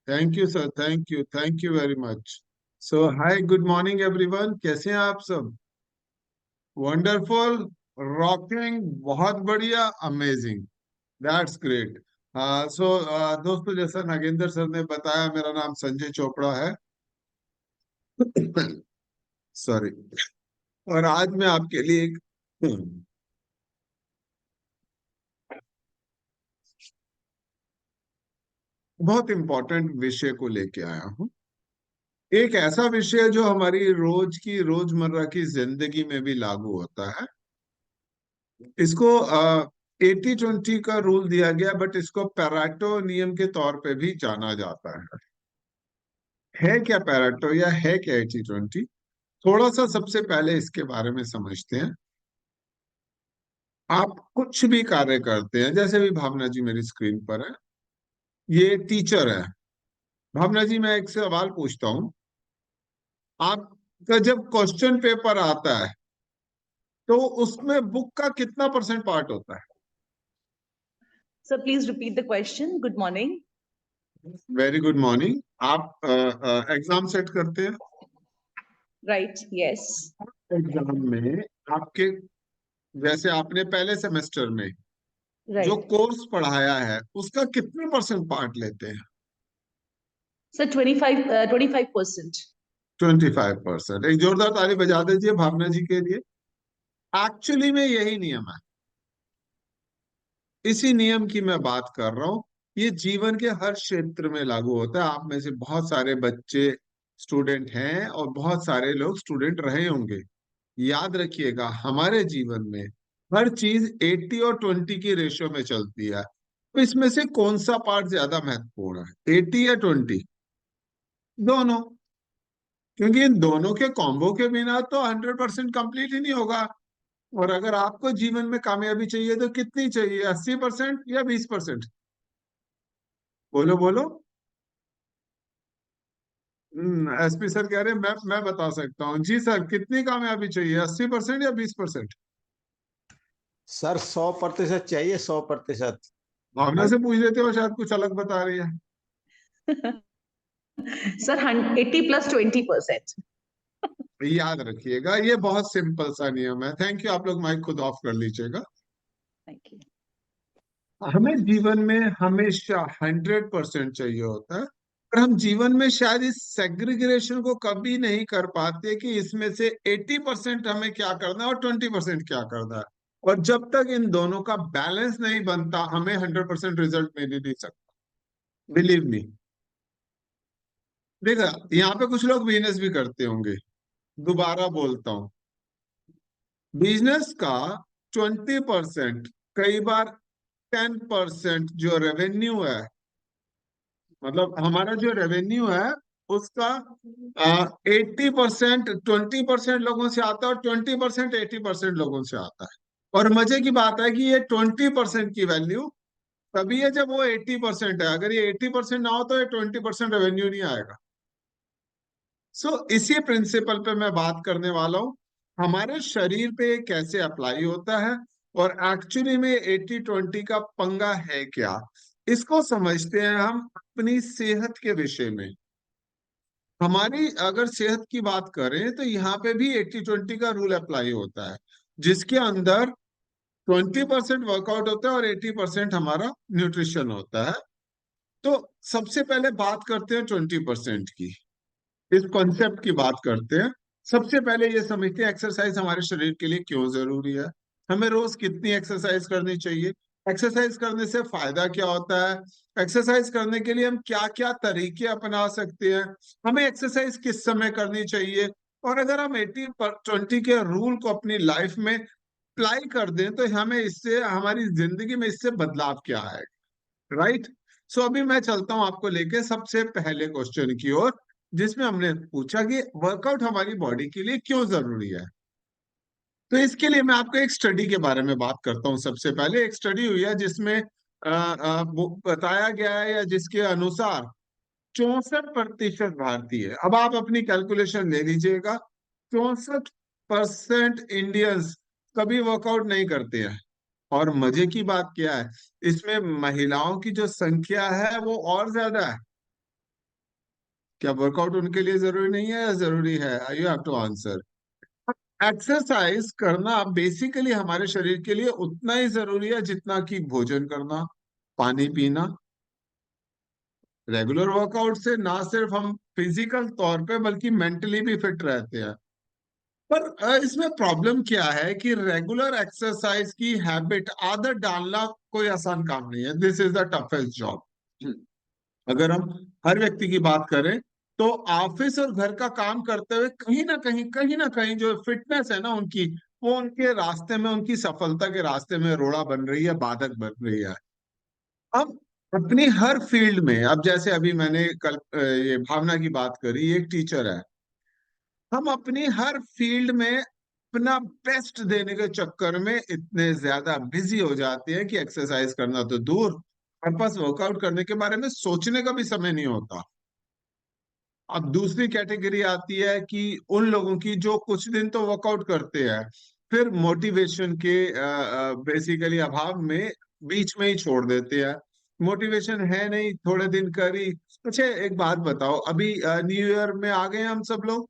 Thank you sir, thank you very much. So hi, good morning everyone, कैसे हैं आप सब? वंडरफुल, रॉकिंग, बहुत बढ़िया, अमेजिंग, दैट्स ग्रेट। सो दोस्तों, जैसा नागेंद्र सर ने बताया, मेरा नाम संजय चोपड़ा है। सॉरी। और आज मैं आपके लिए एक बहुत इंपॉर्टेंट विषय को लेके आया हूँ। एक ऐसा विषय जो हमारी रोजमर्रा की जिंदगी में भी लागू होता है। इसको 80-20 का रूल दिया गया, बट इसको पैरेटो नियम के तौर पे भी जाना जाता है क्या पैरेटो या है क्या 80-20? थोड़ा सा सबसे पहले इसके बारे में समझते हैं। आप कुछ भी कार्य करते हैं, जैसे भी भावना जी मेरी स्क्रीन पर है, ये टीचर है। भावना जी, मैं एक सवाल पूछता हूँ। आपका जब क्वेश्चन पेपर आता है, तो उसमें बुक का कितना परसेंट पार्ट होता है? Sir, please repeat the question. Good morning. Very good morning. आप एग्जाम सेट करते हैं। Right, yes. एग्जाम में आपके, जैसे आपने पहले सेमेस्टर में जो Right. कोर्स पढ़ाया है, उसका कितने परसेंट पार्ट लेते हैं? Sir, 25%. 25%। एक जोरदार ताली बजा दीजिए भावना जी के लिए। एक्चुअली में यही नियम है, इसी नियम की मैं बात कर रहा हूं। ये जीवन के हर क्षेत्र में लागू होता है। आप में से बहुत सारे बच्चे स्टूडेंट हैं और बहुत सारे लोग स्टूडेंट रहे होंगे। याद रखिएगा, हमारे जीवन में हर चीज 80 और 20 की रेशियो में चलती है। तो इसमें से कौन सा पार्ट ज्यादा महत्वपूर्ण है, 80 या 20? दोनों। क्योंकि इन दोनों के कॉम्बो के बिना तो 100% कंप्लीट ही नहीं होगा। और अगर आपको जीवन में कामयाबी चाहिए तो कितनी चाहिए, 80% या 20%? बोलो बोलो। एसपी सर कह रहे हैं, मैं बता सकता हूँ जी सर, कितनी कामयाबी चाहिए, 80% या 20%? सर 100% चाहिए, 100%। भावना से पूछ लेते हो, शायद कुछ अलग बता रही है। Sir, 80 plus 20%. याद रखिएगा, ये बहुत सिंपल सा नियम है। Thank you. आप लोग माइक खुद ऑफ कर लीजिएगा। Thank you. हमें जीवन में हमेशा 100% चाहिए होता है, पर हम जीवन में शायद इस सेग्रीगेशन को कभी नहीं कर पाते कि इसमें से 80% हमें क्या करना है और 20% क्या करना है। और जब तक इन दोनों का बैलेंस नहीं बनता, हमें 100% रिजल्ट मिल ही नहीं सकता। Believe me. देखा, यहाँ पे कुछ लोग बिजनेस भी करते होंगे। दोबारा बोलता हूँ, बिजनेस का 20%, कई बार 10% जो रेवेन्यू है, मतलब हमारा जो रेवेन्यू है, उसका 80% 20% लोगों से आता है और 20% 80% लोगों से आता है। और मजे की बात है कि ये 20% की वैल्यू तभी है जब वो 80% है। अगर ये 80% ना हो तो ये 20% रेवेन्यू नहीं आएगा। इसी प्रिंसिपल पे मैं बात करने वाला हूं, हमारे शरीर पे ये कैसे अप्लाई होता है और एक्चुअली में 80-20 का पंगा है क्या। इसको समझते हैं हम अपनी सेहत के विषय में। हमारी अगर सेहत की बात करें तो यहाँ पे भी 80-20 का रूल अप्लाई होता है, जिसके अंदर 20% वर्कआउट होता है और 80% हमारा न्यूट्रिशन होता है। तो सबसे पहले बात करते हैं 20% की, इस कॉन्सेप्ट की बात करते हैं। सबसे पहले ये समझते हैं एक्सरसाइज हमारे शरीर के लिए क्यों जरूरी है, हमें रोज कितनी एक्सरसाइज करनी चाहिए, एक्सरसाइज करने से फायदा क्या होता है, एक्सरसाइज करने के लिए हम क्या क्या तरीके अपना सकते हैं, हमें एक्सरसाइज किस समय करनी चाहिए। और अगर हम 80-20 के रूल को अपनी लाइफ में अप्लाई कर दें तो हमें इससे, हमारी जिंदगी में इससे बदलाव क्या आएगा, राइट? अभी मैं चलता हूं आपको लेके सबसे पहले क्वेश्चन की ओर, जिसमें हमने पूछा कि वर्कआउट हमारी बॉडी के लिए क्यों जरूरी है। तो इसके लिए मैं आपको एक स्टडी के बारे में बात करता हूं। सबसे पहले एक स्टडी हुई है जिसमें वो बताया गया है, या जिसके अनुसार 64% भारतीय, अब आप अपनी कैलकुलेशन ले लीजिएगा, 64% इंडियंस कभी वर्कआउट नहीं करते हैं। और मजे की बात क्या है, इसमें महिलाओं की जो संख्या है वो और ज्यादा है। क्या वर्कआउट उनके लिए जरूरी नहीं है या जरूरी है? You have to answer. Exercise करना बेसिकली हमारे शरीर के लिए उतना ही जरूरी है जितना कि भोजन करना, पानी पीना। रेगुलर वर्कआउट से ना सिर्फ हम फिजिकल तौर पे बल्कि मेंटली भी फिट रहते हैं। पर इसमें प्रॉब्लम क्या है कि रेगुलर एक्सरसाइज की हैबिट, आदत डालना कोई आसान काम नहीं है। This is the toughest job. अगर हम हर व्यक्ति की बात करें तो ऑफिस और घर का काम करते हुए कहीं ना कहीं जो फिटनेस है ना उनकी, वो उनके रास्ते में, उनकी सफलता के रास्ते में रोड़ा बन रही है, बाधक बन रही है। अब अपनी हर फील्ड में, अब जैसे अभी मैंने कल ये भावना की बात करी, ये एक टीचर है। हम अपनी हर फील्ड में अपना बेस्ट देने के चक्कर में इतने ज्यादा बिजी हो जाते हैं कि एक्सरसाइज करना तो दूर, हमारे पास वर्कआउट करने के बारे में सोचने का भी समय नहीं होता। अब दूसरी कैटेगरी आती है कि उन लोगों की जो कुछ दिन तो वर्कआउट करते हैं, फिर मोटिवेशन के बेसिकली अभाव में बीच में ही छोड़ देते हैं। मोटिवेशन है नहीं, थोड़े दिन करी। अच्छा एक बात बताओ, अभी न्यू ईयर में आ गए हम सब लोग,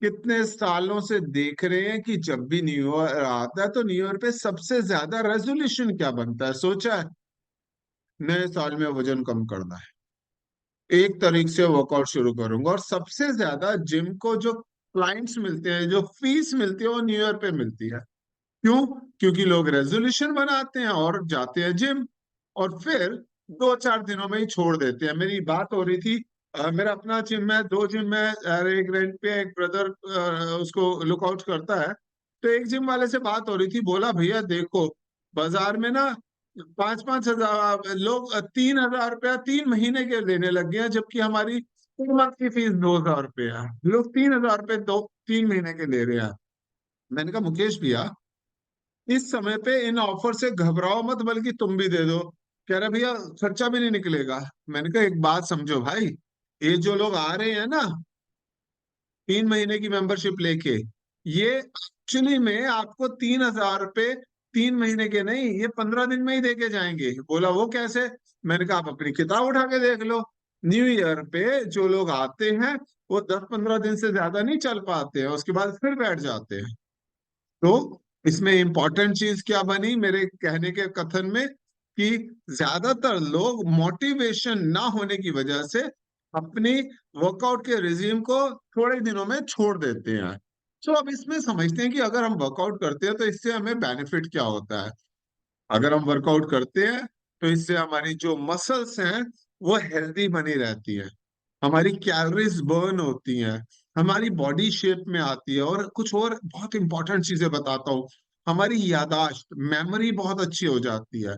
कितने सालों से देख रहे हैं कि जब भी न्यू ईयर आता है तो न्यू ईयर पे सबसे ज्यादा रेजोल्यूशन क्या बनता है? सोचा है? नए साल में वजन कम करना है, 1 तारीख से वर्कआउट शुरू करूंगा। और सबसे ज्यादा जिम को जो क्लाइंट्स मिलते हैं, जो फीस मिलती है, वो न्यू ईयर पे मिलती है। क्यों? क्योंकि लोग रेजोल्यूशन बनाते हैं और जाते हैं जिम, और फिर 2-4 दिनों में ही छोड़ देते हैं। मेरी बात हो रही थी, मेरा अपना जिम है, 2 जिम है, और एक रेंट पे एक ब्रदर उसको लुकआउट करता है। तो एक जिम वाले से बात हो रही थी, बोला भैया देखो, बाजार में ना 5-5 हजार लोग 3 हजार रुपया 3 महीने के लेने लग गए हैं, जबकि हमारी 1 मंथ की फीस 2 हजार रुपया है। लोग 3 हजार रुपये 3 महीने के ले रहे हैं। मैंने कहा मुकेश भैया, इस समय पे इन ऑफर से घबराओ मत, बल्कि तुम भी दे दो। कह रहा भैया खर्चा भी नहीं निकलेगा। मैंने कहा एक बात समझो भाई, ये जो लोग आ रहे हैं ना 3 महीने की मेंबरशिप लेके, ये एक्चुअली में आपको 3 हजार रुपये 3 महीने के नहीं, ये 15 दिन में ही देके जाएंगे। बोला वो कैसे? मैंने कहा आप अपनी किताब उठा के देख लो। न्यू ईयर पे जो लोग आते हैं वो 10-15 दिन से ज्यादा नहीं चल पाते हैं, उसके बाद फिर बैठ जाते हैं। तो इसमें इंपॉर्टेंट चीज क्या बनी मेरे कहने के कथन में, कि ज्यादातर लोग मोटिवेशन ना होने की वजह से अपनी वर्कआउट के रिजीम को थोड़े दिनों में छोड़ देते हैं। तो अब इसमें समझते हैं कि अगर हम वर्कआउट करते हैं तो इससे हमें बेनिफिट क्या होता है। अगर हम वर्कआउट करते हैं तो इससे हमारी जो मसल्स हैं वो हेल्दी बनी रहती है, हमारी कैलोरीज बर्न होती हैं, हमारी बॉडी शेप में आती है, और कुछ और बहुत इंपॉर्टेंट चीजें बताता हूँ। हमारी यादाश्त, मेमोरी बहुत अच्छी हो जाती है,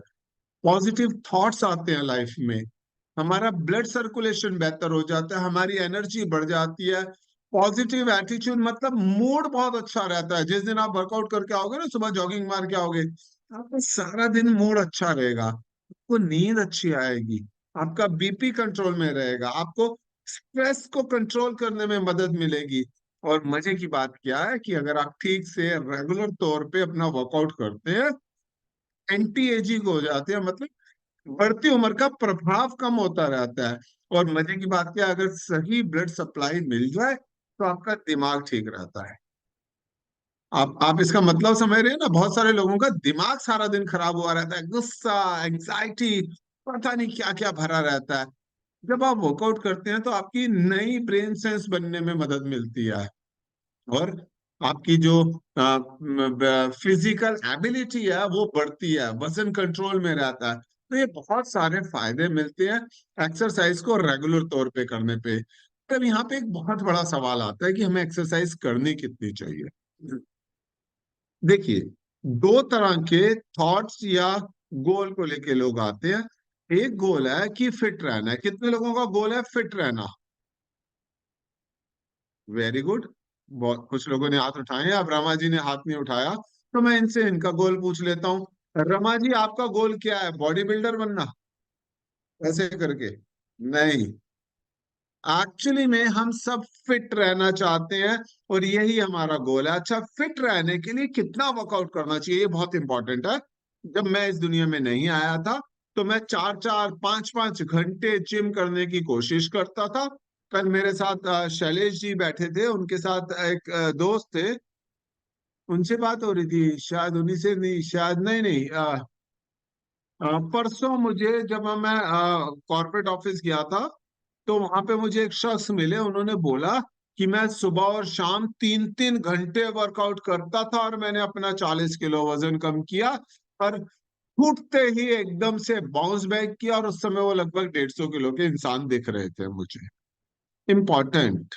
पॉजिटिव थॉट्स आते हैं लाइफ में, हमारा ब्लड सर्कुलेशन बेहतर हो जाता है, हमारी एनर्जी बढ़ जाती है, पॉजिटिव एटीट्यूड, मतलब मूड बहुत अच्छा रहता है। जिस दिन आप वर्कआउट करके आओगे ना, सुबह जॉगिंग मार के आओगे, आपका सारा दिन मूड अच्छा रहेगा, आपको नींद अच्छी आएगी, आपका बीपी कंट्रोल में रहेगा, आपको स्ट्रेस को कंट्रोल करने में मदद मिलेगी। और मजे की बात क्या है कि अगर आप ठीक से रेगुलर तौर पे अपना वर्कआउट करते हैं, एंटी एजिंग हो जाते हैं, मतलब बढ़ती उम्र का प्रभाव कम होता रहता है। और मजे की बात क्या है, अगर सही ब्लड सप्लाई मिल जाए तो आपका दिमाग ठीक रहता है। आप इसका मतलब समझ रहे हैं ना? बहुत सारे लोगों का दिमाग सारा दिन खराब हुआ रहता है, गुस्सा, एंग्जाइटी, पता नहीं क्या क्या भरा रहता है। जब आप वर्कआउट करते हैं तो आपकी नई ब्रेन सेल्स बनने में मदद मिलती है, और आपकी जो फिजिकल एबिलिटी है वो बढ़ती है, वजन कंट्रोल में रहता है। तो ये बहुत सारे फायदे मिलते हैं एक्सरसाइज को रेगुलर तौर पे करने पे। तब यहाँ पे एक बहुत बड़ा सवाल आता है कि हमें एक्सरसाइज करनी कितनी चाहिए। देखिए, 2 तरह के थॉट्स या गोल को लेके लोग आते हैं। एक गोल है कि फिट रहना है। कितने लोगों का गोल है फिट रहना? Very good. बहुत कुछ लोगों ने हाथ उठाए हैं, अब रमा जी ने हाथ नहीं उठाया, तो मैं इनसे इनका गोल पूछ लेता हूँ। रमा जी आपका गोल क्या है? बॉडी बिल्डर बनना ऐसे करके? नहीं, एक्चुअली में हम सब फिट रहना चाहते हैं, और यही हमारा गोल है। अच्छा, फिट रहने के लिए कितना वर्कआउट करना चाहिए, ये बहुत इंपॉर्टेंट है। जब मैं इस दुनिया में नहीं आया था तो मैं 4-4 5-5 घंटे जिम करने की कोशिश करता था। कल मेरे साथ शैलेश जी बैठे थे, उनके साथ एक दोस्त थे, उनसे बात हो रही थी, शायद उन्हीं से, नहीं शायद, नहीं नहीं, परसों मुझे जब मैं कॉर्पोरेट ऑफिस गया था, तो वहां पे मुझे एक शख्स मिले, उन्होंने बोला कि मैं सुबह और शाम 3-3 घंटे वर्कआउट करता था और मैंने अपना 40 किलो वजन कम किया, और छूटते ही एकदम से बाउंस बैक किया, और उस समय वो लगभग 150 किलो के इंसान दिख रहे थे मुझे। इम्पोर्टेंट,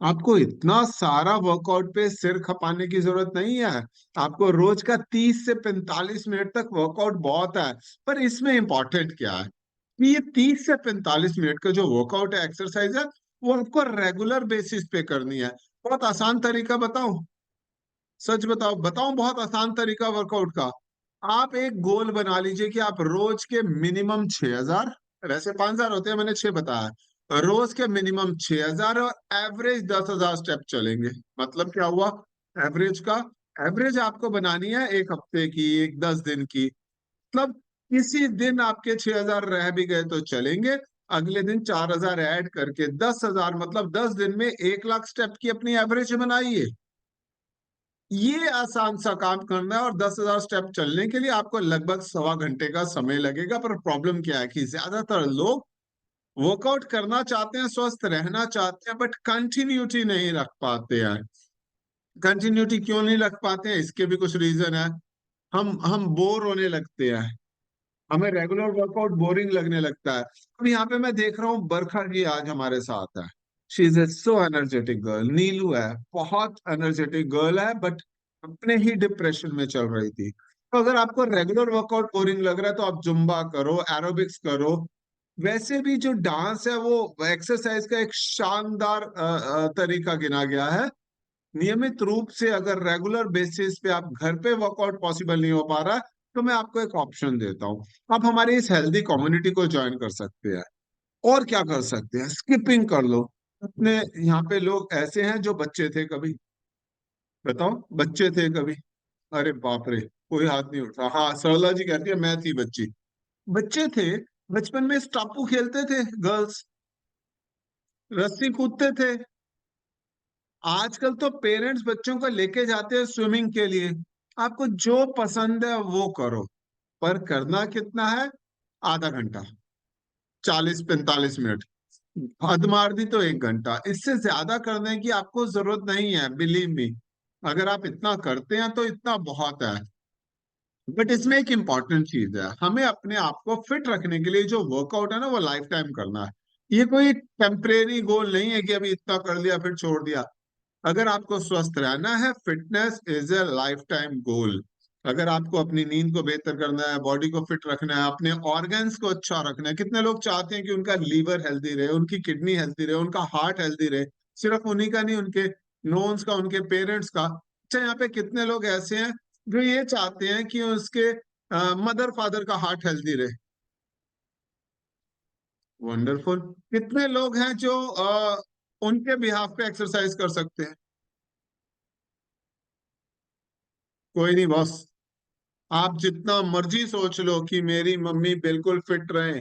आपको इतना सारा वर्कआउट पे सिर खपाने की जरूरत नहीं है। आपको रोज का 30 से 45 मिनट तक वर्कआउट बहुत है। पर इसमें इंपॉर्टेंट क्या है कि ये 30 से 45 मिनट का जो वर्कआउट है, एक्सरसाइज है, वो आपको रेगुलर बेसिस पे करनी है। बहुत आसान तरीका बताऊं, सच बताओ बताऊं, बहुत आसान तरीका वर्कआउट का। आप एक गोल बना लीजिए कि आप रोज के मिनिमम 6,000, वैसे 5,000 होते हैं, मैंने 6 बताया, रोज के मिनिमम 6,000 और एवरेज 10,000 स्टेप चलेंगे। मतलब क्या हुआ, एवरेज का, एवरेज आपको बनानी है एक हफ्ते की, एक 10 दिन की। मतलब किसी दिन आपके 6,000 रह भी गए तो चलेंगे, अगले दिन 4,000 ऐड करके 10,000, मतलब 10 दिन में 1 लाख स्टेप की अपनी एवरेज बनाइए। ये आसान सा काम करना है, और 10,000 स्टेप चलने के लिए आपको लगभग 1.25 घंटे का समय लगेगा। पर प्रॉब्लम क्या है कि ज्यादातर लोग वर्कआउट करना चाहते हैं, स्वस्थ रहना चाहते हैं, बट कंटिन्यूटी नहीं रख पाते हैं। कंटिन्यूटी क्यों नहीं रख पाते हैं, इसके भी कुछ रीजन है। हम बोर होने लगते हैं, हमें रेगुलर वर्कआउट बोरिंग लगने लगता है। अब यहाँ पे मैं देख रहा हूँ बरखा जी आज हमारे साथ है, she is a so energetic girl. Neelu है, बहुत एनर्जेटिक गर्ल है, बट अपने ही डिप्रेशन में चल रही थी। तो अगर आपको रेगुलर वर्कआउट बोरिंग लग रहा है तो आप जुम्बा करो, एरोबिक्स करो। वैसे भी जो डांस है वो एक्सरसाइज का एक शानदार तरीका गिना गया है। नियमित रूप से अगर रेगुलर बेसिस पे आप घर पे वर्कआउट पॉसिबल नहीं हो पा रहा है, तो मैं आपको एक ऑप्शन देता हूँ, आप हमारी इस हेल्दी कम्युनिटी को ज्वाइन कर सकते हैं। और क्या कर सकते हैं, स्किपिंग कर लो। अपने यहाँ पे लोग ऐसे हैं जो बच्चे थे कभी, बताओ, बच्चे थे कभी? अरे बाप रे, कोई हाथ नहीं उठा। हाँ, सरला जी कहती है मैं थी बच्ची। बच्चे थे, बचपन में स्टापू खेलते थे गर्ल्स, रस्सी कूदते थे। आजकल तो पेरेंट्स बच्चों को लेके जाते हैं स्विमिंग के लिए। आपको जो पसंद है वो करो, पर करना कितना है, आधा घंटा, 40-45 मिनट, हद मार दी तो 1 घंटा। इससे ज्यादा करने की आपको जरूरत नहीं है, बिलीव मी। अगर आप इतना करते हैं तो इतना बहुत है। बट इसमें एक इंपॉर्टेंट चीज है, हमें अपने आप को फिट रखने के लिए जो वर्कआउट है ना, वो लाइफ टाइम करना है। ये कोई टेम्परेरी गोल नहीं है कि अभी इतना कर लिया फिर छोड़ दिया। अगर आपको स्वस्थ रहना है, fitness is a life time goal. अगर आपको अपनी नींद को बेहतर करना है, बॉडी को फिट रखना है, अपने ऑर्गन्स को अच्छा रखना है, कितने लोग चाहते हैं कि उनका लीवर हेल्दी रहे, उनकी किडनी हेल्दी रहे, उनका हार्ट हेल्दी रहे, सिर्फ उन्हीं का नहीं, उनके नोन्स का, उनके पेरेंट्स का। अच्छा, यहाँ पे कितने लोग ऐसे हैं जो ये चाहते हैं कि उसके मदर फादर का हार्ट हेल्दी रहे? वंडरफुल। कितने लोग हैं जो उनके बिहाफ पे एक्सरसाइज कर सकते हैं? कोई नहीं बॉस, आप जितना मर्जी सोच लो कि मेरी मम्मी बिल्कुल फिट रहे,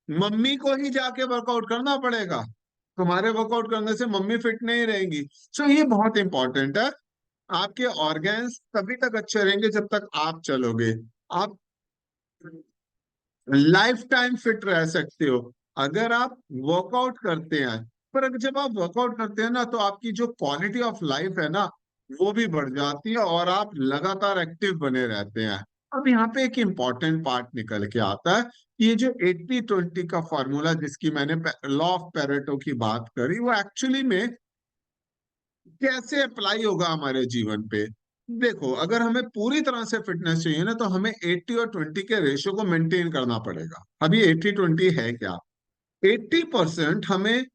मम्मी को ही जाके वर्कआउट करना पड़ेगा। तुम्हारे वर्कआउट करने से मम्मी फिट नहीं रहेंगी। सो ये बहुत इंपॉर्टेंट है। आपके ऑर्गन्स तभी तक अच्छे रहेंगे जब तक आप चलोगे। आप लाइफ टाइम फिट रह सकते हो अगर आप वर्कआउट करते हैं। पर अगर जब आप वर्कआउट करते हैं ना, तो आपकी जो क्वालिटी ऑफ लाइफ है ना, वो भी बढ़ जाती है और आप लगातार एक्टिव बने रहते हैं। अब यहाँ पे एक इम्पॉर्टेंट पार्ट निकल के आता है। ये जो 80-20 का फॉर्मूला जिसकी मैंने लॉ ऑफ पेरेटो की बात करी, वो एक्चुअली में कैसे अप्लाई होगा हमारे जीवन पे? देखो, अगर हमें पूरी तरह से फिटनेस चाहिए ना, तो हमें 80 और 20 के रेशियो को मेंटेन करना पड़ेगा। अभी 80-20 है क्या? 80% हमें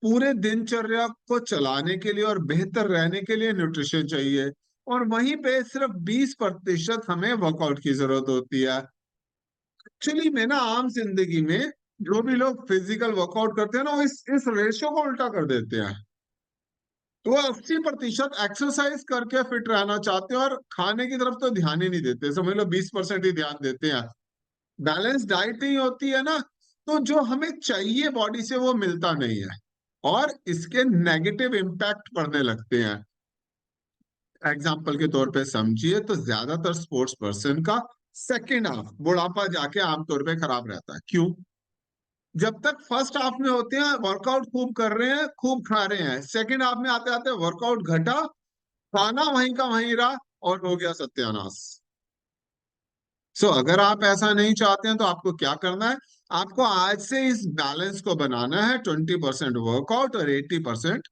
पूरे दिनचर्या को चलाने के लिए और बेहतर रहने के लिए न्यूट्रिशन चाहिए, और वहीं पे सिर्फ 20% हमें वर्कआउट की जरूरत होती है। एक्चुअली में ना, आम जिंदगी में जो भी लोग फिजिकल वर्कआउट करते हैं ना, वो इस रेशियो को उल्टा कर देते हैं। तो वो 80% एक्सरसाइज करके फिट रहना चाहते हैं और खाने की तरफ तो ध्यान ही नहीं देते, समझ लो 20% ही ध्यान देते हैं। बैलेंस डाइट नहीं होती है ना, तो जो हमें चाहिए बॉडी से वो मिलता नहीं है और इसके नेगेटिव इम्पैक्ट पड़ने लगते हैं। एग्जाम्पल के तौर पे समझिए तो ज्यादातर स्पोर्ट्स पर्सन का सेकेंड हाफ बुढ़ापा जाके आमतौर पे खराब रहता है। क्यों? जब तक फर्स्ट हाफ में होते हैं वर्कआउट खूब कर रहे हैं, खूब खा रहे हैं, सेकेंड हाफ में आते आते वर्कआउट घटा, खाना वहीं का वहीं रहा और हो गया सत्यानाश। अगर आप ऐसा नहीं चाहते हैं तो आपको क्या करना है? आपको आज से इस बैलेंस को बनाना है, 20% वर्कआउट और 80%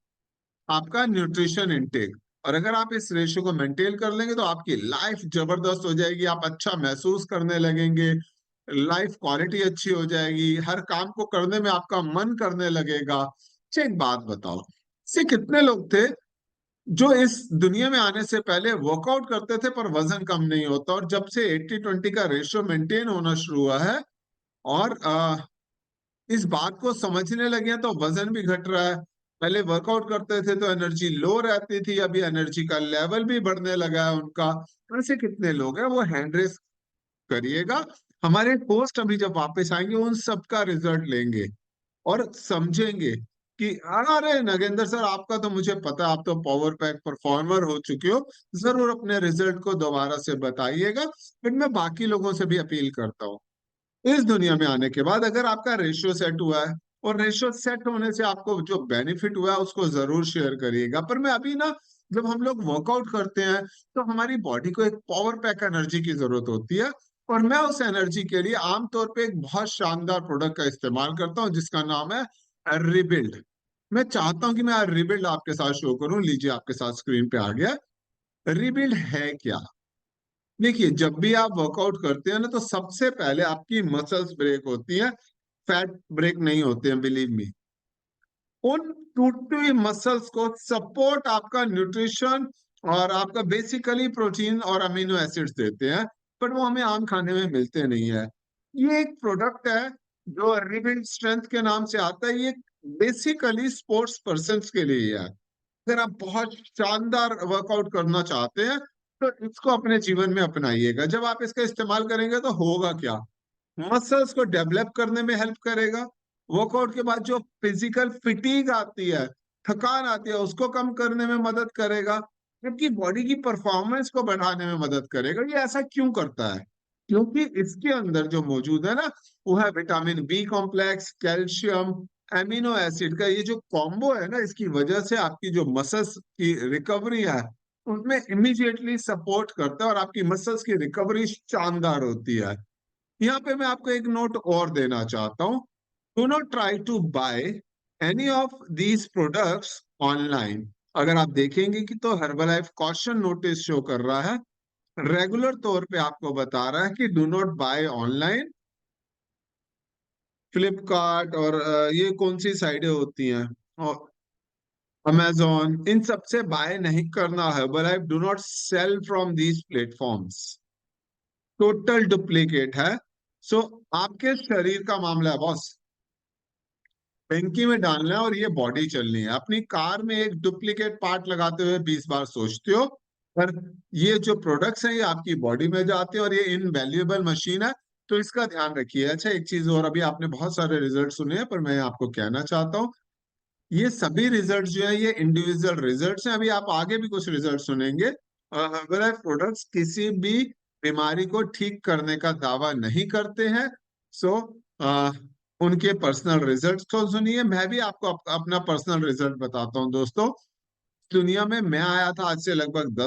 आपका न्यूट्रिशन इनटेक। और अगर आप इस रेशियो को मेंटेन कर लेंगे तो आपकी लाइफ जबरदस्त हो जाएगी, आप अच्छा महसूस करने लगेंगे, लाइफ क्वालिटी अच्छी हो जाएगी, हर काम को करने में आपका मन करने लगेगा। अच्छा, एक बात बताओ, से कितने लोग थे जो इस दुनिया में आने से पहले वर्कआउट करते थे पर वजन कम नहीं होता, और जब से 80-20 का रेशियो मेंटेन होना शुरू हुआ है और इस बात को समझने लगे हैं तो वजन भी घट रहा है। पहले वर्कआउट करते थे तो एनर्जी लो रहती थी, अभी एनर्जी का लेवल भी बढ़ने लगा है उनका। ऐसे कितने लोग हैं? वो हैंड रेस करिएगा, हमारे पोस्ट अभी जब वापस आएंगे उन सबका रिजल्ट लेंगे और समझेंगे कि अरे नगेंद्र सर, आपका तो मुझे पता है, आप तो पावर पैक परफॉर्मर हो चुके हो, जरूर अपने रिजल्ट को दोबारा से बताइएगा। फिर मैं बाकी लोगों से भी अपील करता हूँ, इस दुनिया में आने के बाद अगर आपका रेशियो सेट हुआ है और रेशियो सेट होने से आपको जो बेनिफिट हुआ है उसको जरूर शेयर करिएगा। पर मैं अभी ना, जब हम लोग वर्कआउट करते हैं तो हमारी बॉडी को एक पावर पैक एनर्जी की जरूरत होती है, और मैं उस एनर्जी के लिए आमतौर पे एक बहुत शानदार प्रोडक्ट का इस्तेमाल करता हूँ जिसका नाम है रिबिल्ड। मैं चाहता हूं कि मैं रिबिल्ड आपके साथ शो करूं, लीजिए आपके साथ स्क्रीन पे आ गया। रिबिल्ड है क्या? देखिए, जब भी आप वर्कआउट करते हैं ना तो सबसे पहले आपकी मसल्स ब्रेक होती है, फैट ब्रेक नहीं होते हैं, बिलीव मी। उन टूटी हुई मसल्स को सपोर्ट आपका न्यूट्रिशन और आपका बेसिकली प्रोटीन और अमीनो एसिड्स देते हैं, पर वो हमें आम खाने में मिलते नहीं है। ये एक प्रोडक्ट है जो रिबिल्ड स्ट्रेंथ के नाम से आता है, ये बेसिकली स्पोर्ट्स पर्सन के लिए है। अगर आप बहुत शानदार वर्कआउट करना चाहते हैं तो इसको अपने जीवन में अपनाइएगा। जब आप इसका इस्तेमाल करेंगे तो होगा क्या? मसल्स को डेवलप करने में हेल्प करेगा, वर्कआउट के बाद जो फिजिकल फिटीग आती है, थकान आती है, उसको कम करने में मदद करेगा, जबकि बॉडी की परफॉर्मेंस को बढ़ाने में मदद करेगा। ये ऐसा क्यों करता है? क्योंकि इसके अंदर जो मौजूद है ना, वो है vitamin B complex, calcium, amino acid का ये जो कॉम्बो है ना, इसकी वजह से आपकी जो मसल्स की रिकवरी है उसमें इमीडिएटली सपोर्ट करता है और आपकी मसल्स की रिकवरी शानदार होती है। यहाँ पे मैं आपको एक नोट और देना चाहता हूँ, do not try to buy any of these products online. अगर आप देखेंगे कि तो हर्बलाइफ कॉशन नोटिस शो कर रहा है, रेगुलर तौर पे आपको बता रहा है कि do not buy online. Flipkart और ये कौन सी साइटें होती हैं, और अमेजोन, इन सबसे बाय नहीं करना है। Herbalife do not sell from these platforms, total duplicate है। आपके शरीर का मामला है बॉस, टंकी में डालना है और ये बॉडी चलनी है। अपनी कार में एक डुप्लीकेट पार्ट लगाते हुए 20 बार सोचते हो, पर ये जो प्रोडक्ट्स हैं ये आपकी बॉडी में जाते हैं और ये इनवैल्यूएबल मशीन है, तो इसका ध्यान रखिए। अच्छा, एक चीज और, अभी आपने बहुत सारे रिजल्ट सुने हैं पर मैं आपको कहना चाहता हूँ, ये सभी रिजल्ट जो है ये इंडिविजुअल रिजल्ट्स हैं। अभी आप आगे भी कुछ रिजल्ट सुनेंगे। हर्बल प्रोडक्ट्स किसी भी बीमारी को ठीक करने का दावा नहीं करते हैं। सो उनके पर्सनल रिजल्ट्स तो सुनिए, मैं भी आपको अपना पर्सनल रिजल्ट बताता हूँ दोस्तों। दुनिया में मैं आया था आज से लगभग 10